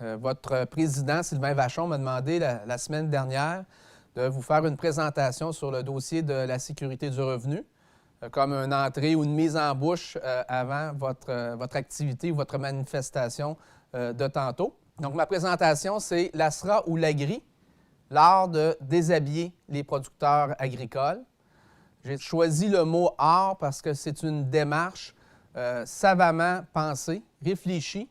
Votre président, Sylvain Vachon, m'a demandé la semaine dernière de vous faire une présentation sur le dossier de la sécurité du revenu, comme une entrée ou une mise en bouche avant votre activité ou votre manifestation de tantôt. Donc, ma présentation, c'est l'ASRA ou l'AGRI, l'art de déshabiller les producteurs agricoles. J'ai choisi le mot « art » parce que c'est une démarche savamment pensée, réfléchie,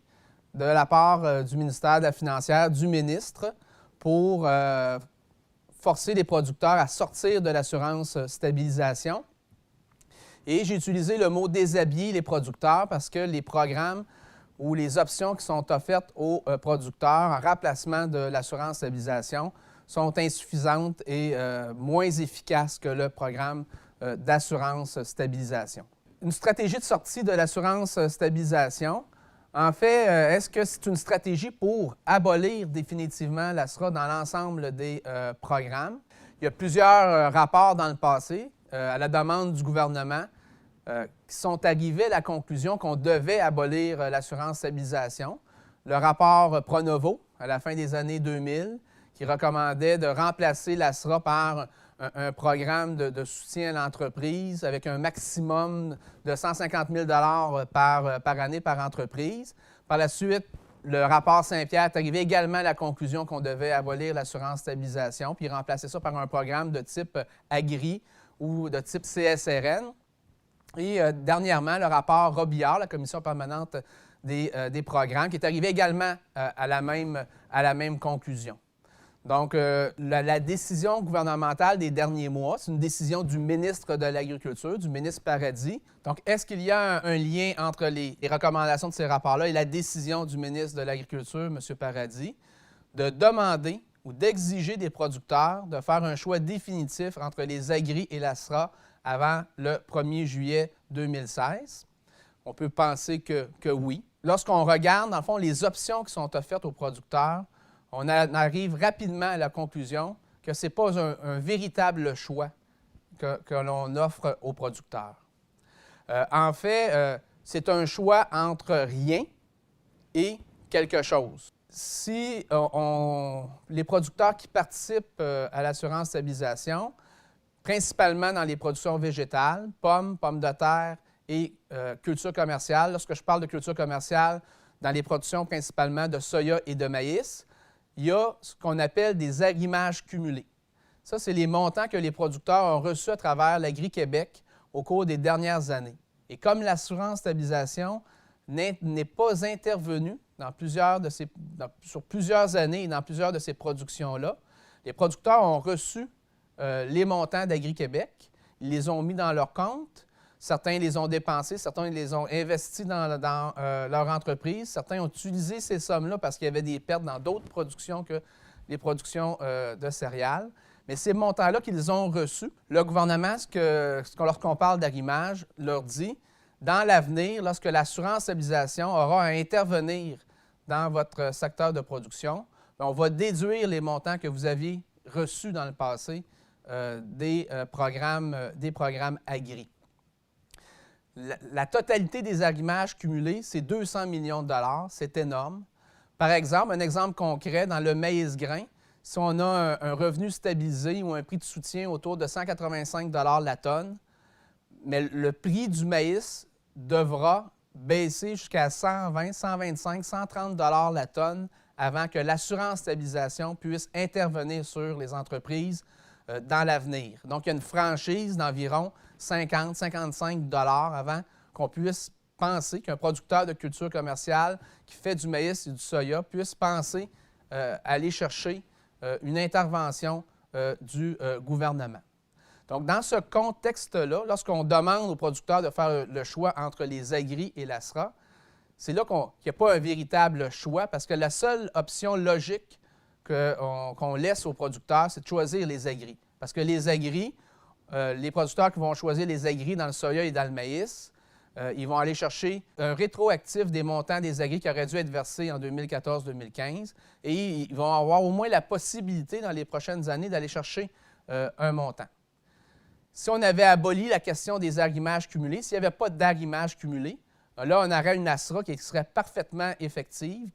de la part du ministère de la Financière, du ministre, pour forcer les producteurs à sortir de l'assurance stabilisation. Et j'ai utilisé le mot « déshabiller les producteurs » parce que les programmes ou les options qui sont offertes aux producteurs en remplacement de l'assurance stabilisation sont insuffisantes et moins efficaces que le programme d'assurance stabilisation. Une stratégie de sortie de l'assurance stabilisation, en fait, est-ce que c'est une stratégie pour abolir définitivement l'ASRA dans l'ensemble des programmes? Il y a plusieurs rapports dans le passé, à la demande du gouvernement, qui sont arrivés à la conclusion qu'on devait abolir l'assurance stabilisation. Le rapport Pronovo, à la fin des années 2000, qui recommandait de remplacer l'ASRA par un programme de soutien à l'entreprise avec un maximum de 150 000 par année par entreprise. Par la suite, le rapport Saint-Pierre est arrivé également à la conclusion qu'on devait abolir l'assurance stabilisation puis remplacer ça par un programme de type AGRI ou de type CSRN. Et dernièrement, le rapport Robillard, la Commission permanente des programmes, qui est arrivé également à la même conclusion. Donc, la décision gouvernementale des derniers mois, c'est une décision du ministre de l'Agriculture, du ministre Paradis. Donc, est-ce qu'il y a un lien entre les recommandations de ces rapports-là et la décision du ministre de l'Agriculture, M. Paradis, de demander ou d'exiger des producteurs de faire un choix définitif entre les AGRI et l'ASRA avant le 1er juillet 2016? On peut penser que oui. Lorsqu'on regarde, dans le fond, les options qui sont offertes aux producteurs, on arrive rapidement à la conclusion que ce n'est pas un véritable choix que l'on offre aux producteurs. En fait, c'est un choix entre rien et quelque chose. Si les producteurs qui participent à l'assurance stabilisation, principalement dans les productions végétales, pommes de terre et culture commerciale, lorsque je parle de culture commerciale, dans les productions principalement de soya et de maïs, il y a ce qu'on appelle des arrimages cumulés. Ça, c'est les montants que les producteurs ont reçus à travers l'Agri-Québec au cours des dernières années. Et comme l'assurance stabilisation n'est pas intervenue sur plusieurs années et dans plusieurs de ces productions-là, les producteurs ont reçu les montants d'Agri-Québec, ils les ont mis dans leur compte. Certains les ont dépensés, certains les ont investis dans leur entreprise, certains ont utilisé ces sommes-là parce qu'il y avait des pertes dans d'autres productions que les productions de céréales. Mais ces montants-là qu'ils ont reçus, le gouvernement, lorsqu'on parle d'arrimage, leur dit, dans l'avenir, lorsque l'assurance stabilisation aura à intervenir dans votre secteur de production, bien, on va déduire les montants que vous aviez reçus dans le passé des programmes AGRI. La totalité des arrimages cumulés, c'est 200 millions de dollars, c'est énorme. Par exemple, un exemple concret, dans le maïs grain, si on a un revenu stabilisé ou un prix de soutien autour de 185 $ la tonne, mais le prix du maïs devra baisser jusqu'à 120, 125, 130 $ la tonne avant que l'assurance stabilisation puisse intervenir sur les entreprises dans l'avenir. Donc, il y a une franchise d'environ 50, 55 $ avant qu'on puisse penser qu'un producteur de culture commerciale qui fait du maïs et du soya puisse penser aller chercher une intervention du gouvernement. Donc, dans ce contexte-là, lorsqu'on demande aux producteurs de faire le choix entre les AGRI et l'ASRA, c'est là qu'il n'y a pas un véritable choix parce que la seule option logique qu'on laisse aux producteurs, c'est de choisir les AGRI. Parce que les AGRI, les producteurs qui vont choisir les AGRI dans le soya et dans le maïs, ils vont aller chercher un rétroactif des montants des AGRI qui auraient dû être versés en 2014-2015 et ils vont avoir au moins la possibilité dans les prochaines années d'aller chercher un montant. Si on avait aboli la question des arrimages cumulés, s'il n'y avait pas d'arrimage cumulé, là, on aurait une ASRA qui serait parfaitement effective,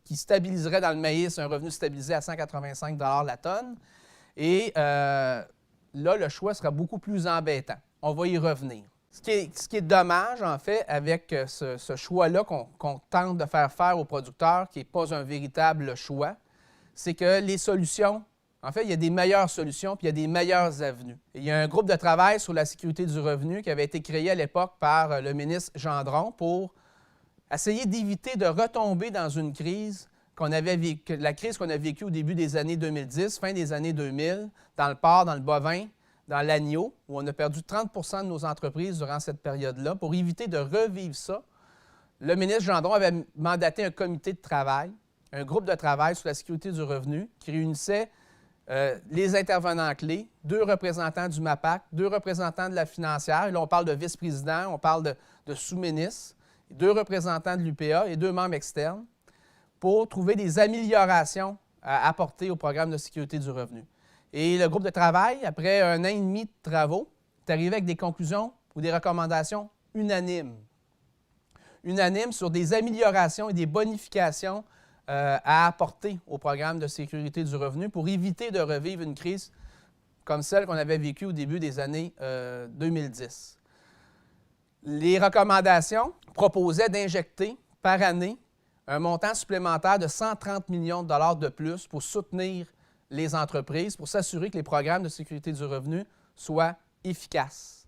qui stabiliserait dans le maïs un revenu stabilisé à 185 $ la tonne. Et là, le choix sera beaucoup plus embêtant. On va y revenir. Ce qui est dommage, en fait, avec ce choix-là qu'on tente de faire aux producteurs, qui n'est pas un véritable choix, c'est que les solutions, en fait, il y a des meilleures solutions puis il y a des meilleures avenues. Il y a un groupe de travail sur la sécurité du revenu qui avait été créé à l'époque par le ministre Gendron pour essayer d'éviter de retomber dans une crise la crise qu'on a vécue au début des années 2010, fin des années 2000, dans le porc, dans le bovin, dans l'agneau, où on a perdu 30 % de nos entreprises durant cette période-là. Pour éviter de revivre ça, le ministre Gendron avait mandaté un comité de travail, un groupe de travail sur la sécurité du revenu qui réunissait les intervenants clés, 2 représentants du MAPAC, 2 représentants de la financière. Et là, on parle de vice-président, on parle de sous-ministre, 2 représentants de l'UPA et 2 membres externes pour trouver des améliorations à apporter au programme de sécurité du revenu. Et le groupe de travail, après 1 an et demi de travaux, est arrivé avec des conclusions ou des recommandations unanimes. Unanimes sur des améliorations et des bonifications à apporter au programme de sécurité du revenu pour éviter de revivre une crise comme celle qu'on avait vécue au début des années 2010. Les recommandations proposaient d'injecter par année un montant supplémentaire de 130 millions de dollars de plus pour soutenir les entreprises, pour s'assurer que les programmes de sécurité du revenu soient efficaces.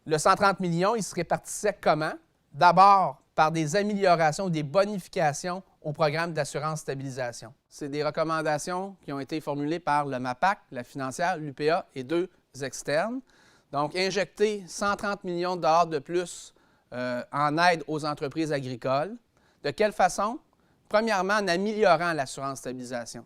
Le 130 millions, il se répartissait comment? D'abord, par des améliorations ou des bonifications au programme d'assurance stabilisation. C'est des recommandations qui ont été formulées par le MAPAC, la financière, l'UPA et 2 externes. Donc, injecter 130 millions de dollars de plus en aide aux entreprises agricoles. De quelle façon? Premièrement, en améliorant l'assurance stabilisation.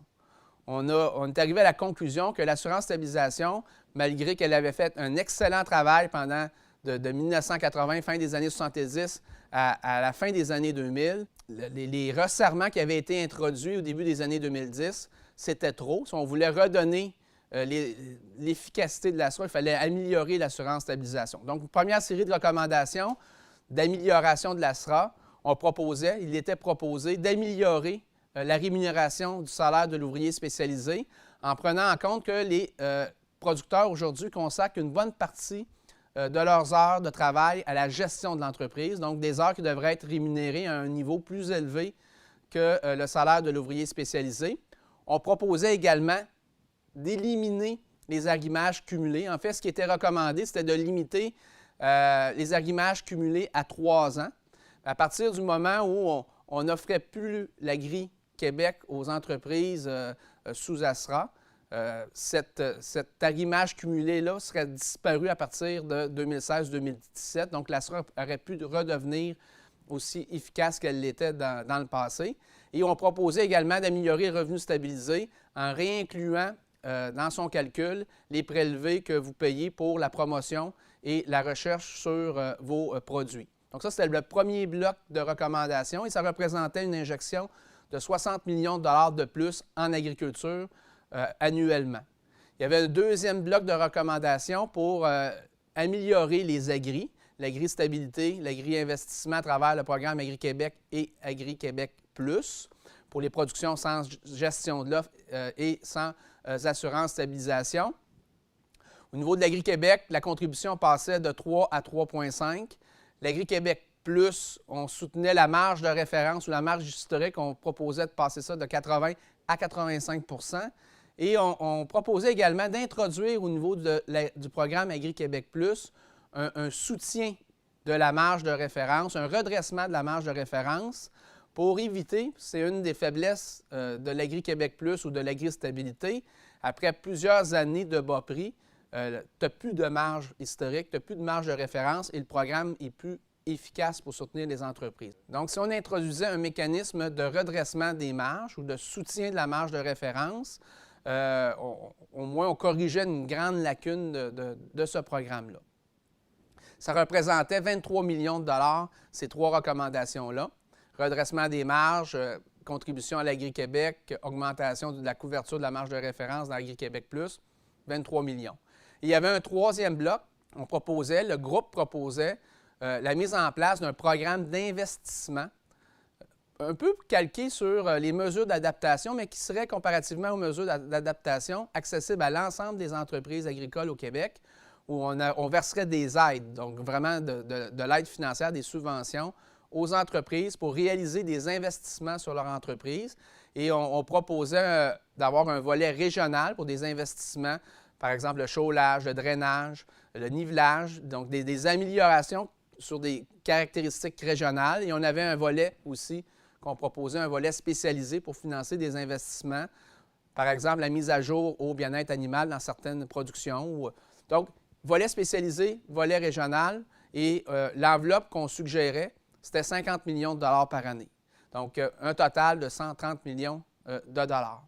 On est arrivé à la conclusion que l'assurance stabilisation, malgré qu'elle avait fait un excellent travail pendant de 1980, fin des années 70 à la fin des années 2000, les resserrements qui avaient été introduits au début des années 2010, c'était trop. Si on voulait redonner l'efficacité de l'assurance, il fallait améliorer l'assurance stabilisation. Donc, une première série de recommandations d'amélioration de l'ASRA, il était proposé d'améliorer la rémunération du salaire de l'ouvrier spécialisé en prenant en compte que les producteurs aujourd'hui consacrent une bonne partie de leurs heures de travail à la gestion de l'entreprise, donc des heures qui devraient être rémunérées à un niveau plus élevé que le salaire de l'ouvrier spécialisé. On proposait également d'éliminer les arrimages cumulés. En fait, ce qui était recommandé, c'était de limiter les arrimages cumulés à 3 ans. À partir du moment où on n'offrait plus la grille Québec aux entreprises sous ASRA, cet arrimage cumulé-là serait disparu à partir de 2016-2017. Donc, l'ASRA aurait pu redevenir aussi efficace qu'elle l'était dans le passé. Et on proposait également d'améliorer le revenu stabilisé en réincluant dans son calcul les prélevés que vous payez pour la promotion et la recherche sur vos produits. Donc ça, c'était le premier bloc de recommandations et ça représentait une injection de 60 millions de dollars de plus en agriculture annuellement. Il y avait un deuxième bloc de recommandations pour améliorer les agris, l'agri-stabilité, l'agri-investissement à travers le programme Agri-Québec et Agri-Québec Plus pour les productions sans gestion de l'offre et sans assurance stabilisation. Au niveau de l'Agri-Québec, la contribution passait de 3 à 3,5. L'Agri-Québec Plus, on soutenait la marge de référence ou la marge historique, on proposait de passer ça de 80 à 85 % et on proposait également d'introduire au niveau du programme Agri-Québec Plus un soutien de la marge de référence, un redressement de la marge de référence pour éviter, c'est une des faiblesses de l'Agri-Québec Plus ou de l'agri-stabilité, après plusieurs années de bas prix, tu n'as plus de marge historique, tu n'as plus de marge de référence et le programme est plus efficace pour soutenir les entreprises. Donc, si on introduisait un mécanisme de redressement des marges ou de soutien de la marge de référence, au moins on corrigeait une grande lacune de ce programme-là. Ça représentait 23 millions de dollars, ces 3 recommandations-là. Redressement des marges, contribution à l'Agri-Québec, augmentation de la couverture de la marge de référence dans l'Agri-Québec Plus, 23 millions. Il y avait un troisième bloc, le groupe proposait la mise en place d'un programme d'investissement un peu calqué sur les mesures d'adaptation, mais qui serait, comparativement aux mesures d'adaptation, accessible à l'ensemble des entreprises agricoles au Québec, où on verserait des aides, donc vraiment de l'aide financière, des subventions aux entreprises pour réaliser des investissements sur leur entreprise. Et on proposait d'avoir un volet régional pour des investissements, par exemple le chaulage, le drainage, le nivelage, donc des améliorations sur des caractéristiques régionales. Et on avait un volet aussi qu'on proposait, un volet spécialisé pour financer des investissements, par exemple la mise à jour au bien-être animal dans certaines productions. Donc, volet spécialisé, volet régional, et l'enveloppe qu'on suggérait, c'était 50 millions de dollars par année. Donc, un total de 130 millions de dollars.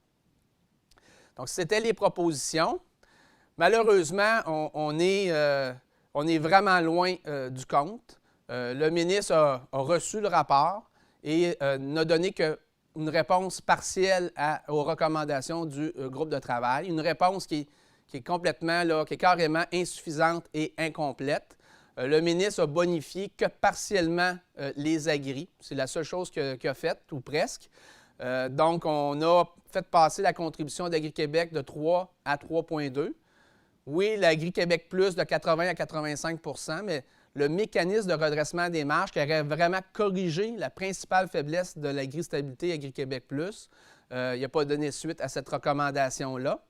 Donc, c'était les propositions. Malheureusement, on est vraiment loin du compte. Le ministre a reçu le rapport et n'a donné qu'une réponse partielle aux recommandations du groupe de travail. Une réponse qui est complètement, là, qui est carrément insuffisante et incomplète. Le ministre a bonifié que partiellement les agris. C'est la seule chose qu'il a faite, ou presque. Donc, on a fait passer la contribution d'Agri-Québec de 3 à 3,2. Oui, l'Agri-Québec Plus de 80 à 85 %, mais le mécanisme de redressement des marges qui aurait vraiment corrigé la principale faiblesse de l'agri-stabilité Agri-Québec Plus, il n'a pas donné suite à cette recommandation-là.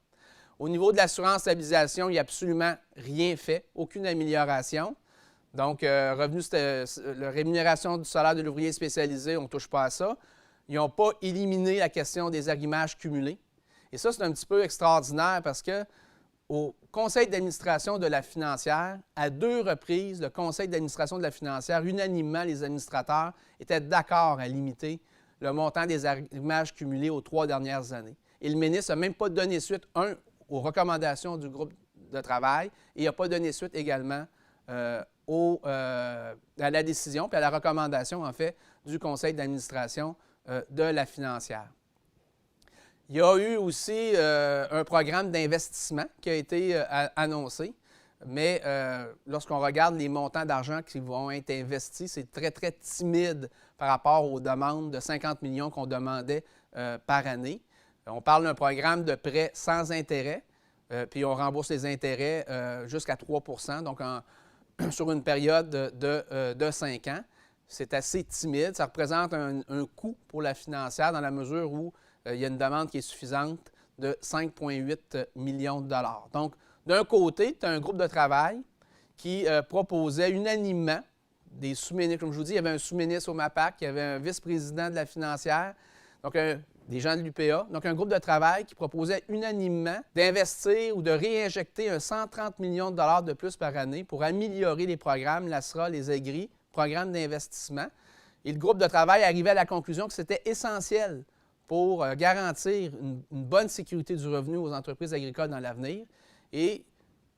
Au niveau de l'assurance-stabilisation, il n'y a absolument rien fait, aucune amélioration. Donc, la rémunération du salaire de l'ouvrier spécialisé, on ne touche pas à ça. Ils n'ont pas éliminé la question des arrimages cumulés. Et ça, c'est un petit peu extraordinaire parce que au conseil d'administration de la financière, à 2 reprises, le conseil d'administration de la financière, unanimement, les administrateurs étaient d'accord à limiter le montant des arrimages cumulés aux 3 dernières années. Et le ministre n'a même pas donné suite, aux recommandations du groupe de travail et n'a pas donné suite également à la décision puis à la recommandation, en fait, du conseil d'administration de la financière. Il y a eu aussi un programme d'investissement qui a été annoncé, mais lorsqu'on regarde les montants d'argent qui vont être investis, c'est très, très timide par rapport aux demandes de 50 millions qu'on demandait par année. On parle d'un programme de prêt sans intérêt, puis on rembourse les intérêts jusqu'à 3 % donc sur une période de 5 ans. C'est assez timide. Ça représente un coût pour la financière dans la mesure où il y a une demande qui est suffisante de 5,8 millions de dollars. Donc, d'un côté, tu as un groupe de travail qui proposait unanimement des sous-ministres. Comme je vous dis, il y avait un sous-ministre au MAPAC, il y avait un vice-président de la financière, donc des gens de l'UPA. Donc, un groupe de travail qui proposait unanimement d'investir ou de réinjecter un 130 millions de dollars de plus par année pour améliorer les programmes, l'ASRA, les AGRI, programmes d'investissement. Et le groupe de travail arrivait à la conclusion que c'était essentiel pour garantir une bonne sécurité du revenu aux entreprises agricoles dans l'avenir. Et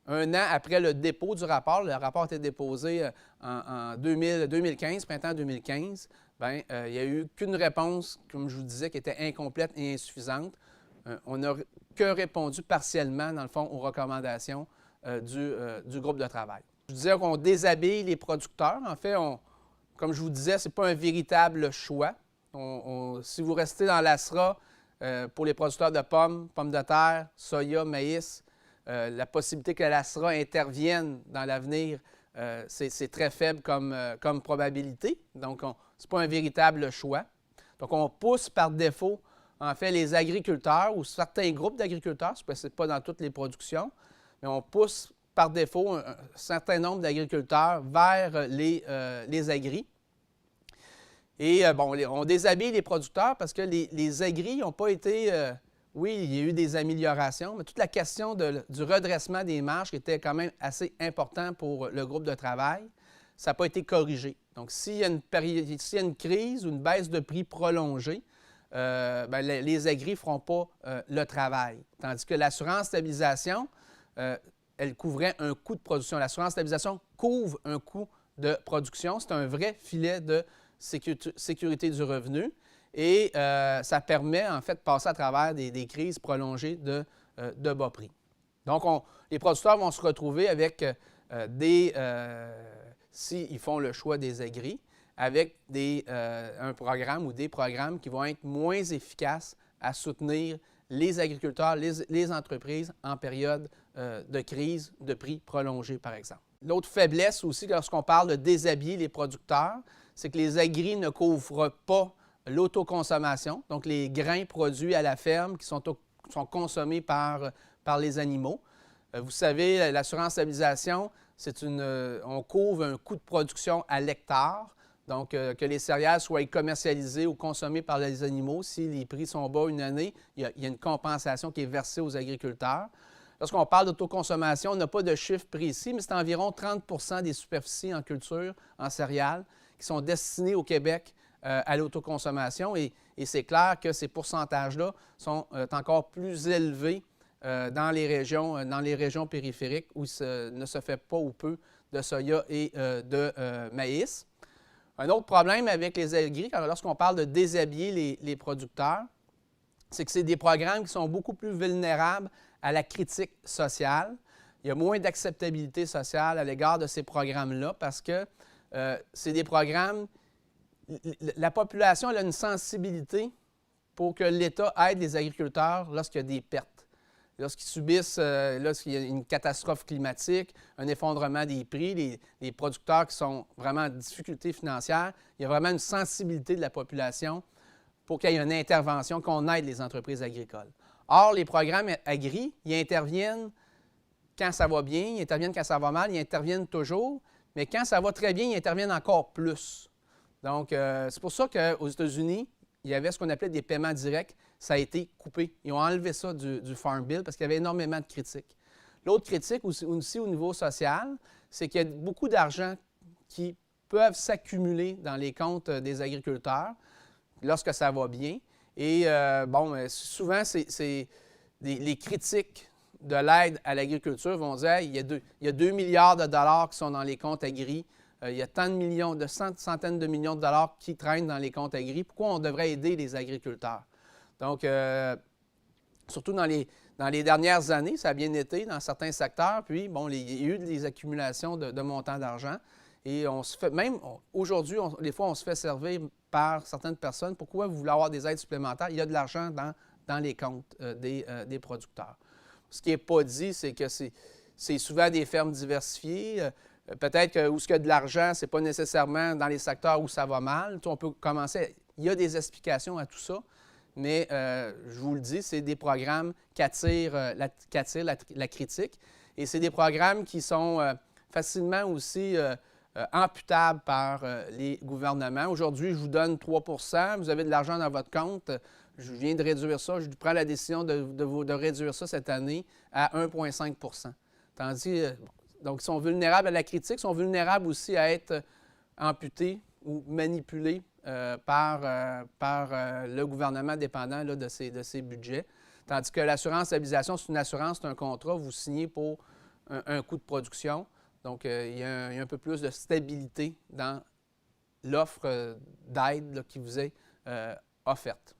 un an après le dépôt du rapport, le rapport a été déposé en 2015, printemps 2015, bien, il n'y a eu qu'une réponse, comme je vous disais, qui était incomplète et insuffisante. On n'a que répondu partiellement, dans le fond, aux recommandations du groupe de travail. Je disais qu'on déshabille les producteurs. En fait, comme je vous disais, ce n'est pas un véritable choix. Si vous restez dans l'ASRA, pour les producteurs de pommes de terre, soya, maïs, la possibilité que l'ASRA intervienne dans l'avenir, c'est très faible comme probabilité. Donc, ce n'est pas un véritable choix. Donc, on pousse par défaut, en fait, les agriculteurs ou certains groupes d'agriculteurs, ce n'est pas dans toutes les productions, mais on pousse par défaut un certain nombre d'agriculteurs vers les agris. Et bon, on déshabille les producteurs parce que les agris n'ont pas été... oui, il y a eu des améliorations, mais toute la question du redressement des marges qui était quand même assez important pour le groupe de travail, ça n'a pas été corrigé. Donc, s'il y a une crise ou une baisse de prix prolongée, bien, les agris ne feront pas le travail. Tandis que l'assurance-stabilisation, elle couvrait un coût de production. L'assurance-stabilisation couvre un coût de production. C'est un vrai filet de sécurité du revenu et ça permet en fait de passer à travers des crises prolongées de bas prix. Donc, les producteurs vont se retrouver avec s'ils font le choix des agris, avec un programme ou des programmes qui vont être moins efficaces à soutenir les agriculteurs, les entreprises en période de crise de prix prolongée, par exemple. L'autre faiblesse aussi, lorsqu'on parle de déshabiller les producteurs, c'est que les agris ne couvrent pas l'autoconsommation, donc les grains produits à la ferme qui sont consommés par les animaux. Vous savez, l'assurance stabilisation, on couvre un coût de production à l'hectare, donc que les céréales soient commercialisées ou consommées par les animaux. Si les prix sont bas une année, il y a une compensation qui est versée aux agriculteurs. Lorsqu'on parle d'autoconsommation, on n'a pas de chiffre précis, mais c'est environ 30 des superficies en culture, en céréales, qui sont destinées au Québec à l'autoconsommation. Et c'est clair que ces pourcentages-là sont encore plus élevés dans les régions périphériques où il ne se fait pas ou peu de soya et de maïs. Un autre problème avec les agris, lorsqu'on parle de déshabiller les producteurs, c'est que c'est des programmes qui sont beaucoup plus vulnérables à la critique sociale. Il y a moins d'acceptabilité sociale à l'égard de ces programmes-là parce que c'est des programmes... La population elle a une sensibilité pour que l'État aide les agriculteurs lorsqu'il y a des pertes. Lorsqu'ils subissent, lorsqu'il y a une catastrophe climatique, un effondrement des prix, les producteurs qui sont vraiment en difficulté financière, il y a vraiment une sensibilité de la population pour qu'il y ait une intervention, qu'on aide les entreprises agricoles. Or, les programmes agri, ils interviennent quand ça va bien, ils interviennent quand ça va mal, ils interviennent toujours, mais quand ça va très bien, ils interviennent encore plus. Donc, c'est pour ça qu'aux États-Unis, il y avait ce qu'on appelait des paiements directs. Ça a été coupé. Ils ont enlevé ça du Farm Bill parce qu'il y avait énormément de critiques. L'autre critique aussi au niveau social, c'est qu'il y a beaucoup d'argent qui peuvent s'accumuler dans les comptes des agriculteurs lorsque ça va bien. Et souvent, les critiques de l'aide à l'agriculture vont dire il y a 2 milliards de dollars qui sont dans les comptes agri. Il y a tant de millions, centaines de millions de dollars qui traînent dans les comptes agri. Pourquoi on devrait aider les agriculteurs? Donc, surtout dans les dernières années, ça a bien été dans certains secteurs. Puis, bon, il y a eu des accumulations de montants d'argent. Et on se fait, même aujourd'hui, des fois, on se fait servir par certaines personnes. Pourquoi vous voulez avoir des aides supplémentaires? Il y a de l'argent dans les comptes des producteurs. Ce qui n'est pas dit, c'est que c'est souvent des fermes diversifiées. Peut-être que où il y a de l'argent, ce n'est pas nécessairement dans les secteurs où ça va mal. On peut commencer. Il y a des explications à tout ça, mais je vous le dis, c'est des programmes qui attirent la critique. Et c'est des programmes qui sont facilement aussi amputables par les gouvernements. Aujourd'hui, je vous donne 3 % vous avez de l'argent dans votre compte. Je viens de réduire ça. Je prends la décision de réduire ça cette année à 1,5 %. Tandis donc, ils sont vulnérables à la critique, sont vulnérables aussi à être amputés ou manipulés par le gouvernement dépendant là, de ses budgets. Tandis que l'assurance stabilisation, c'est une assurance, c'est un contrat, vous signez pour un coût de production. Donc, il y a un peu plus de stabilité dans l'offre d'aide qui vous est offerte.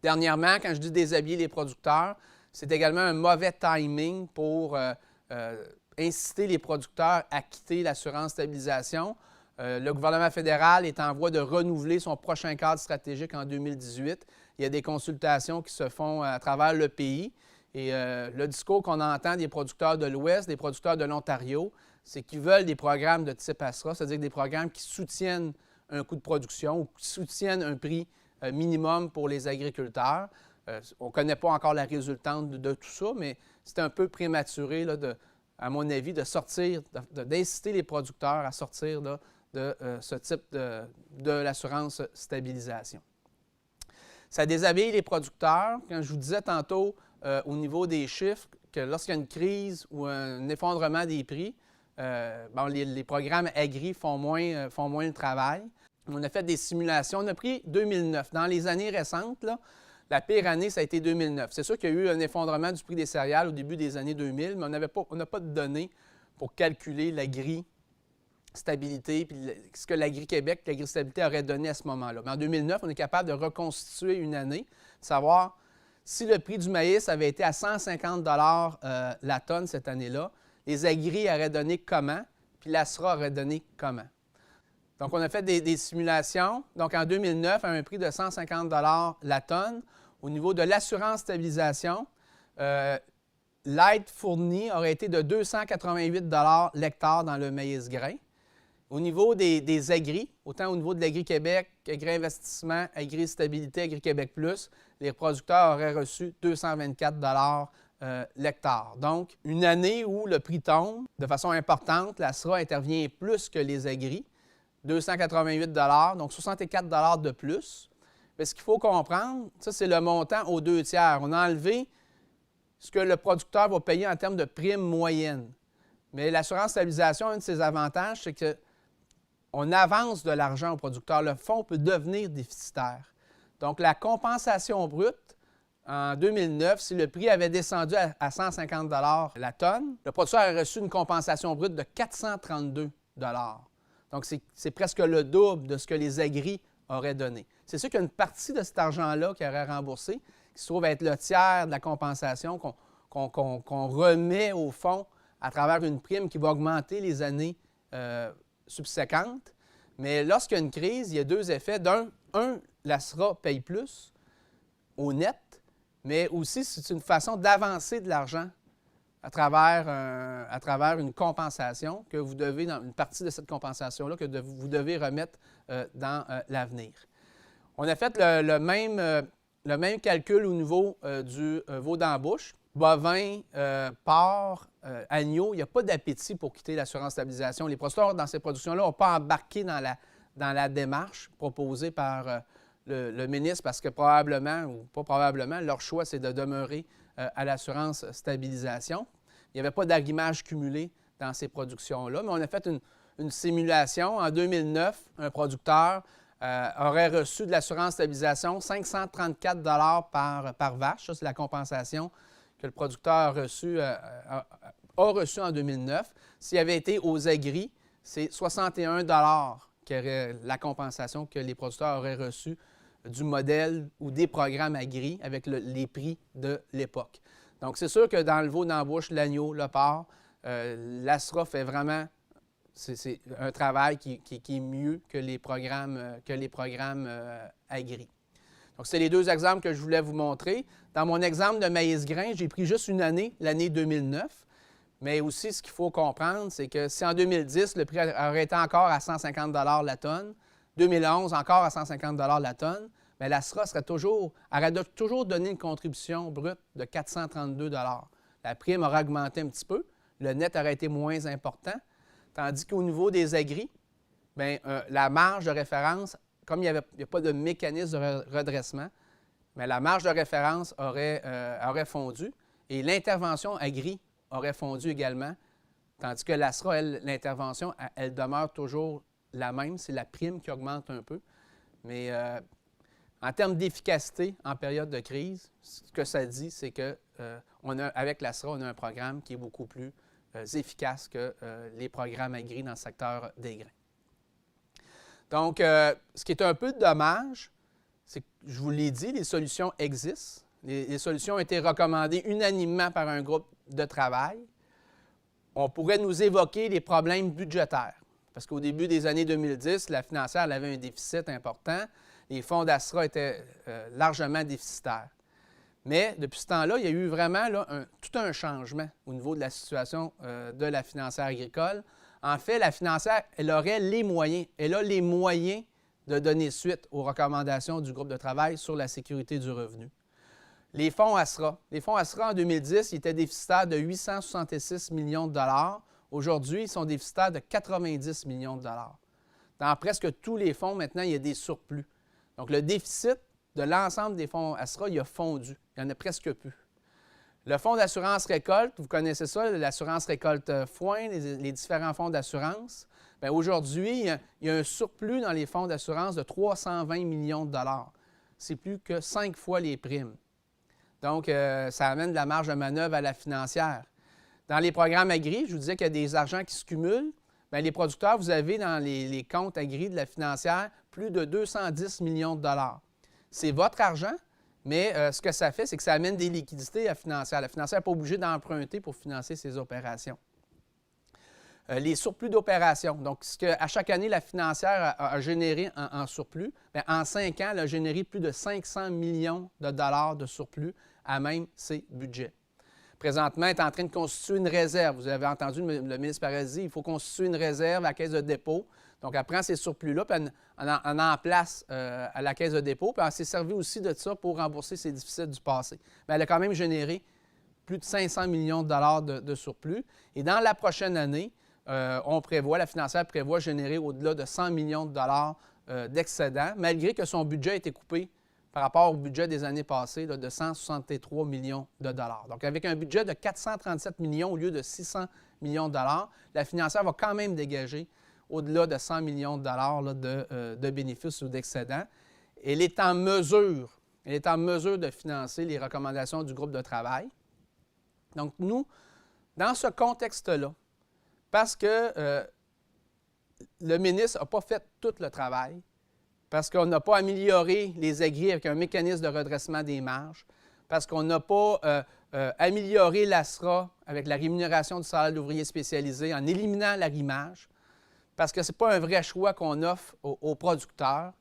Dernièrement, quand je dis déshabiller les producteurs, c'est également un mauvais timing pour inciter les producteurs à quitter l'assurance stabilisation. Le gouvernement fédéral est en voie de renouveler son prochain cadre stratégique en 2018. Il y a des consultations qui se font à travers le pays. Et le discours qu'on entend des producteurs de l'Ouest, des producteurs de l'Ontario, c'est qu'ils veulent des programmes de type ASRA, c'est-à-dire des programmes qui soutiennent un coût de production ou qui soutiennent un prix minimum pour les agriculteurs. On ne connaît pas encore la résultante de tout ça, mais c'est un peu prématuré, là, à mon avis, de sortir, d'inciter les producteurs à sortir là, de ce type de l'assurance stabilisation. Ça déshabille les producteurs. Quand je vous disais tantôt au niveau des chiffres, que lorsqu'il y a une crise ou un effondrement des prix, les programmes agri font moins le travail. On a fait des simulations. On a pris 2009. Dans les années récentes, là, la pire année, ça a été 2009. C'est sûr qu'il y a eu un effondrement du prix des céréales au début des années 2000, mais on n'a pas de données pour calculer l'agri-stabilité et ce que l'Agri-Québec, l'agri-stabilité aurait donné à ce moment-là. Mais en 2009, on est capable de reconstituer une année, de savoir si le prix du maïs avait été à 150 $ la tonne cette année-là, les agris auraient donné comment, puis l'ASRA aurait donné comment. Donc, on a fait des simulations. Donc, en 2009, à un prix de 150 la tonne, au niveau de l'assurance stabilisation, l'aide fournie aurait été de 288 l'hectare dans le maïs grain. Au niveau des agris, autant au niveau de l'Agri-Québec, Agri-Investissement, Agri-Stabilité, Agri-Québec Plus, les producteurs auraient reçu 224 l'hectare. Donc, une année où le prix tombe de façon importante, la SRA intervient plus que les agris, 288 donc 64 de plus. Mais ce qu'il faut comprendre, ça, c'est le montant aux 2/3. On a enlevé ce que le producteur va payer en termes de prime moyenne. Mais l'assurance stabilisation, un de ses avantages, c'est qu'on avance de l'argent au producteur. Le fonds peut devenir déficitaire. Donc, la compensation brute, en 2009, si le prix avait descendu à 150 la tonne, le producteur a reçu une compensation brute de 432 Donc, c'est presque le double de ce que les agris auraient donné. C'est sûr qu'il y a une partie de cet argent-là qui aurait remboursé, qui se trouve être le tiers de la compensation qu'on remet au fonds à travers une prime qui va augmenter les années subséquentes. Mais lorsqu'il y a une crise, il y a deux effets. La SRA paye plus au net, mais aussi c'est une façon d'avancer de l'argent à travers une compensation que vous devez, dans une partie de cette compensation-là, que vous devez remettre dans l'avenir. On a fait le même calcul au niveau du veau d'embauche. Bovin, porc, agneau, il n'y a pas d'appétit pour quitter l'assurance stabilisation. Les producteurs dans ces productions-là n'ont pas embarqué dans la démarche proposée par le ministre parce que probablement, ou pas probablement, leur choix, c'est de demeurer à l'assurance stabilisation. Il n'y avait pas d'arrimage cumulé dans ces productions-là, mais on a fait une simulation. En 2009, un producteur aurait reçu de l'assurance stabilisation 534 par vache. Ça, c'est la compensation que le producteur a reçue en 2009. S'il avait été aux agris, c'est 61 qui aurait la compensation que les producteurs auraient reçue du modèle ou des programmes agri avec les prix de l'époque. Donc, c'est sûr que dans le veau d'embauche, l'agneau, le porc, l'ASRA fait vraiment, c'est un travail qui est mieux que les programmes agri. Donc, c'est les deux exemples que je voulais vous montrer. Dans mon exemple de maïs grain, j'ai pris juste une année, l'année 2009. Mais aussi, ce qu'il faut comprendre, c'est que si en 2010, le prix aurait été encore à 150 la tonne, 2011, encore à 150 la tonne, bien, la SRA aurait toujours donné une contribution brute de 432 La prime aurait augmenté un petit peu, le net aurait été moins important, tandis qu'au niveau des agris, bien, la marge de référence, comme il n'y a pas de mécanisme de redressement, bien, la marge de référence aurait fondu et l'intervention agri aurait fondu également, tandis que l'ASRA, l'intervention, elle demeure toujours la même, c'est la prime qui augmente un peu. Mais en termes d'efficacité en période de crise, ce que ça dit, c'est qu'avec l'ASRA, on a un programme qui est beaucoup plus efficace que les programmes agri dans le secteur des grains. Donc, ce qui est un peu dommage, c'est que, je vous l'ai dit, les solutions existent. Les solutions ont été recommandées unanimement par un groupe de travail. On pourrait nous évoquer les problèmes budgétaires. Parce qu'au début des années 2010, la financière elle avait un déficit important. Les fonds d'ASRA étaient largement déficitaires. Mais depuis ce temps-là, il y a eu vraiment tout un changement au niveau de la situation de la financière agricole. En fait, la financière, elle aurait les moyens. Elle a les moyens de donner suite aux recommandations du groupe de travail sur la sécurité du revenu. Les fonds ASRA. Les fonds ASRA, en 2010, ils étaient déficitaires de 866 millions de dollars. Aujourd'hui, ils sont déficitaires de 90 millions de dollars. Dans presque tous les fonds, maintenant, il y a des surplus. Donc, le déficit de l'ensemble des fonds ASRA, il a fondu. Il n'y en a presque plus. Le fonds d'assurance récolte, vous connaissez ça, l'assurance récolte foin, les différents fonds d'assurance. Bien, aujourd'hui, il y a un surplus dans les fonds d'assurance de 320 millions de dollars. C'est plus que 5 fois les primes. Donc, ça amène de la marge de manœuvre à la financière. Dans les programmes agri, je vous disais qu'il y a des argents qui se cumulent. Bien, les producteurs, vous avez dans les comptes agri de la financière plus de 210 millions de dollars. C'est votre argent, mais ce que ça fait, c'est que ça amène des liquidités à la financière. La financière n'est pas obligée d'emprunter pour financer ses opérations. les surplus d'opération. Donc, ce qu'à chaque année, la financière a généré en surplus, bien, en 5 ans, elle a généré plus de 500 millions de dollars de surplus à même ses budgets. Présentement, elle est en train de constituer une réserve. Vous avez entendu le ministre Paradis, il faut constituer une réserve à la caisse de dépôt. Donc, elle prend ces surplus-là, puis elle en place à la caisse de dépôt, puis elle s'est servie aussi de ça pour rembourser ses déficits du passé. Mais elle a quand même généré plus de 500 millions de dollars de surplus. Et dans la prochaine année, la financière prévoit générer au-delà de 100 millions de dollars d'excédent, malgré que son budget a été coupé par rapport au budget des années passées là, de 163 millions de dollars. Donc, avec un budget de 437 millions au lieu de 600 millions de dollars, la financière va quand même dégager au-delà de 100 millions de dollars là, de bénéfices ou d'excédents. Elle est en mesure de financer les recommandations du groupe de travail. Donc, nous, dans ce contexte-là, parce que le ministre n'a pas fait tout le travail, parce qu'on n'a pas amélioré les aigris avec un mécanisme de redressement des marges, parce qu'on n'a pas amélioré l'ASRA avec la rémunération du salaire d'ouvrier spécialisé en éliminant l'arrimage, parce que ce n'est pas un vrai choix qu'on offre aux producteurs,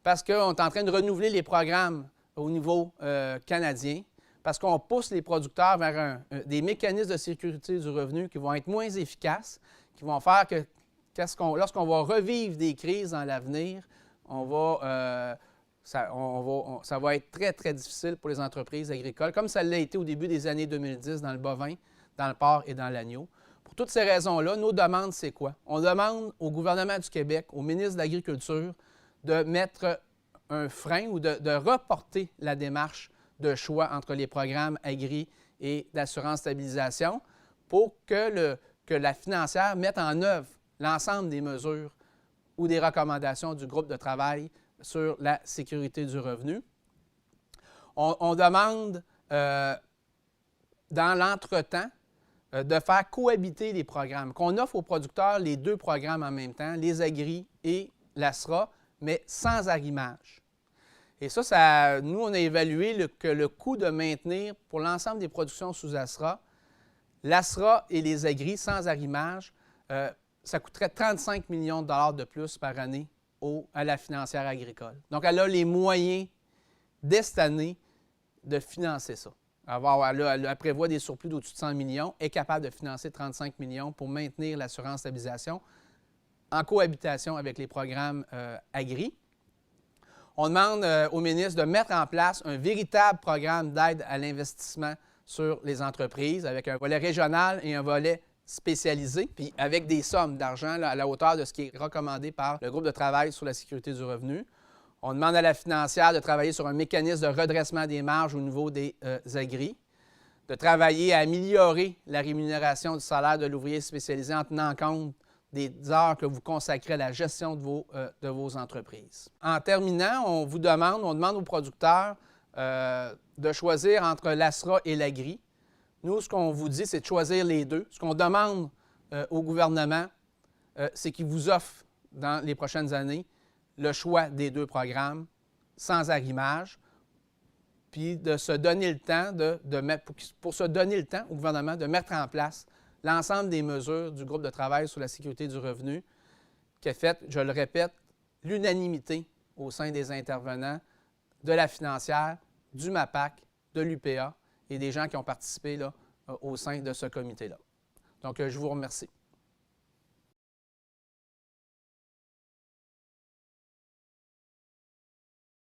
parce qu'on est en train de renouveler les programmes au niveau canadien, parce qu'on pousse les producteurs vers des mécanismes de sécurité du revenu qui vont être moins efficaces, qui vont faire que lorsqu'on va revivre des crises dans l'avenir, ça va être très, très difficile pour les entreprises agricoles, comme ça l'a été au début des années 2010 dans le bovin, dans le porc et dans l'agneau. Pour toutes ces raisons-là, nos demandes, c'est quoi? On demande au gouvernement du Québec, au ministre de l'Agriculture, de mettre un frein ou de reporter la démarche de choix entre les programmes agri et d'assurance stabilisation pour que la financière mette en œuvre l'ensemble des mesures ou des recommandations du groupe de travail sur la sécurité du revenu. On demande, dans l'entretemps, de faire cohabiter les programmes, qu'on offre aux producteurs les 2 programmes en même temps, les agri et l'ASRA, mais sans arrimage. Et ça, nous, on a évalué que le coût de maintenir pour l'ensemble des productions sous ASRA, l'ASRA et les agris sans arrimage, ça coûterait 35 millions de dollars de plus par année à la financière agricole. Donc, elle a les moyens, dès cette année, de financer ça. Elle prévoit des surplus d'au-dessus de 100 millions, est capable de financer 35 millions pour maintenir l'assurance stabilisation en cohabitation avec les programmes agri. On demande au ministre de mettre en place un véritable programme d'aide à l'investissement sur les entreprises avec un volet régional et un volet spécialisé, puis avec des sommes d'argent à la hauteur de ce qui est recommandé par le groupe de travail sur la sécurité du revenu. On demande à la financière de travailler sur un mécanisme de redressement des marges au niveau des agris, de travailler à améliorer la rémunération du salaire de l'ouvrier spécialisé en tenant compte des heures que vous consacrez à la gestion de vos entreprises. En terminant, on demande aux producteurs de choisir entre l'ASRA et l'agri. Nous, ce qu'on vous dit, c'est de choisir les 2. Ce qu'on demande au gouvernement, c'est qu'il vous offre dans les prochaines années le choix des 2 programmes sans arrimage, puis de se donner le temps pour se donner le temps au gouvernement de mettre en place l'ensemble des mesures du groupe de travail sur la sécurité du revenu qui a fait, je le répète, l'unanimité au sein des intervenants de la financière, du MAPAC, de l'UPA et des gens qui ont participé là, au sein de ce comité-là. Donc, je vous remercie.